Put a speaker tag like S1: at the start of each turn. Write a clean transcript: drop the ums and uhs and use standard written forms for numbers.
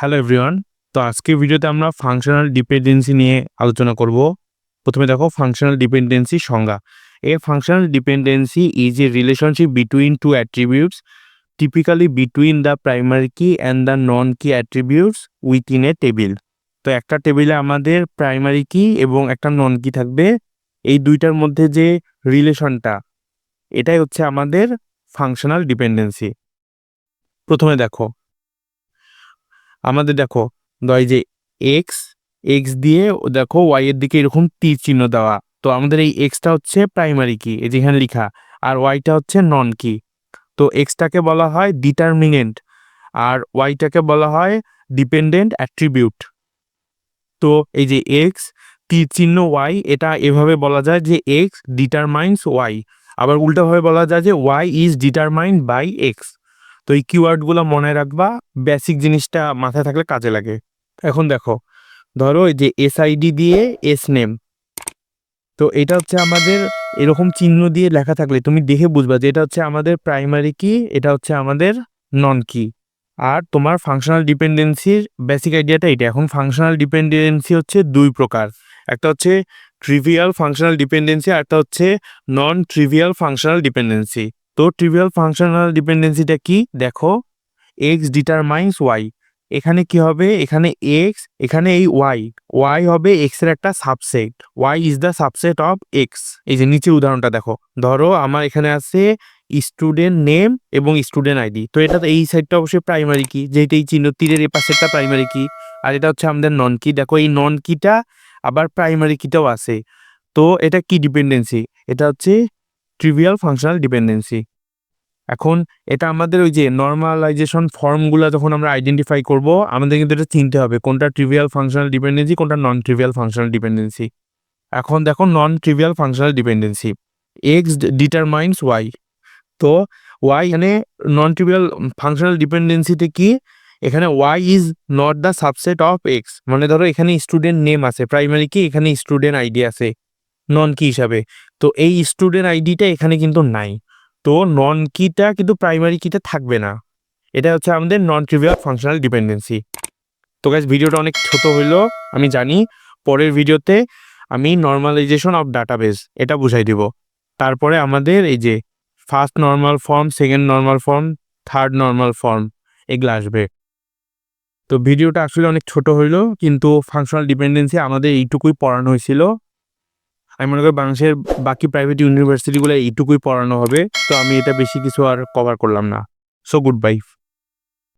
S1: Hello everyone. তো আজকের ভিডিওতে আমরা ফাংশনাল ডিপেন্ডেন্সি নিয়ে আলোচনা করব। প্রথমে দেখো ফাংশনাল ডিপেন্ডেন্সি সংজ্ঞা। A functional dependency is a relationship between two attributes typically between the primary key and the non key attributes within a table. তো একটা টেবিলে আমাদের প্রাইমারি কি এবং একটা নন কি থাকবে। এই দুইটার মধ্যে যে রিলেশনটা, এটাই হচ্ছে আমাদের ফাংশনাল ডিপেন্ডেন্সি। প্রথমে দেখো দেখো এই যে এক্স এক্স দিয়ে দেখো ওয়াই এর দিকে এরকম তীর চিহ্ন দেওয়া। তো আমাদের এই এক্সটা হচ্ছে প্রাইমারি কি, এই যেখানে লেখা, আর ওয়াইটা হচ্ছে নন কি। তো এক্সটাকে বলা হয় ডিটারমিনেন্ট আর ওয়াইটাকে বলা হয় ডিপেন্ডেন্ট অ্যাট্রিবিউট। তো এই যে এক্স তীর চিহ্ন ওয়াই, এটা এভাবে বলা যায় যে এক্স ডিটারমাইন্স ওয়াই। আবার উল্টাভাবে বলা যায় যে Y is determined by X. তো এই কিওয়ার্ডগুলো মনে রাখবা, বেসিক জিনিসটা মাথায় থাকলে কাজে লাগে। এখন দেখো, ধরো এই যে এসআইডি দিয়ে এস নেম, তো এটা হচ্ছে আমাদের এরকম চিহ্ন দিয়ে লেখা থাকলে তুমি দেখে বুঝবা যে এটা হচ্ছে আমাদের প্রাইমারি কি, এটা হচ্ছে আমাদের নন কি। আর তোমার ফাংশনাল ডিপেন্ডেন্সির বেসিক আইডিয়াটা এটা। এখন ফাংশনাল ডিপেন্ডেন্সি হচ্ছে দুই প্রকার, একটা হচ্ছে ট্রিভিয়াল ফাংশনাল ডিপেন্ডেন্সি আর একটা হচ্ছে নন ট্রিভিয়াল ফাংশনাল ডিপেন্ডেন্সি। তো ট্রিভিয়াল ফাংশনাল ডিপেন্ডেন্সিটা কি দেখো, এক্স ডিটারমাইন্স ওয়াই। এখানে কি হবে, এখানে এক্স, এখানে এই ওয়াই, ওয়াই হবে এক্স এর একটা subset, Y is the subset of X. এই যে নিচে উদাহরণটা দেখো, ধরো আমার এখানে আছে স্টুডেন্ট নেম এবং স্টুডেন্ট আইডি। তো এটা এই সাইডটা অবশ্যই প্রাইমারি কি, যেহেতু এই চিহ্ন তীরের এই পাশেরটা প্রাইমারি কি, আর এটা হচ্ছে আমাদের নন কি। দেখো এই নন কিটা আবার প্রাইমারি কিটাও আছে। তো এটা কি ডিপেন্ডেন্সি, এটা হচ্ছে ট্রিভিয়াল ফাংশনাল ডিপেন্ডেন্সি। এখন এটা আমাদের ওই যে নর্মালাইজেশন ফর্মগুলো যখন আমরা আইডেন্টিফাই করব, আমাদের কিন্তু এটা চিনতে হবে কোনটা ট্রিভিয়াল ফাংশনাল ডিপেন্ডেন্সি, কোনটা নন ট্রিভিয়াল ফাংশনাল ডিপেন্ডেন্সি। এখন দেখো non trivial functional dependency, X determines Y. তো ওয়াই এখানে নন ট্রিভিয়াল ফাংশনাল ডিপেন্ডেন্সিতে কি, এখানে Y is not the subset of X. মানে ধরো এখানে স্টুডেন্ট নেম আছে প্রাইমারি কি, এখানে স্টুডেন্ট আইডি আছে নন কি হিসাবে। তো এই স্টুডেন্ট আইডিটা এখানে কিন্তু নাই, তো নন কিটা কিন্তু প্রাইমারি কিতে থাকবে না। এটা হচ্ছে আমাদের নন ট্রিভিয়াল ফাংশনাল ডিপেন্ডেন্সি। তো গাইস ভিডিওটা অনেক ছোট হইলো আমি জানি, পরের ভিডিওতে আমি নর্মালাইজেশন অফ ডাটাবেস এটা বুঝাই দিব। তারপরে আমাদের এই যে first normal form, second normal form, third normal form, এগুলো আসবে। তো ভিডিওটা আসলে অনেক ছোট হইলো, কিন্তু ফাংশনাল ডিপেন্ডেন্সি আমাদের এইটুকুই পড়ানো হয়েছিল। আমি মনে করি বাংলাদেশের বাকি প্রাইভেট ইউনিভার্সিটিগুলো এইটুকুই পড়ানো হবে, তো আমি এটা বেশি কিছু আর কভার করলাম না। So good bye.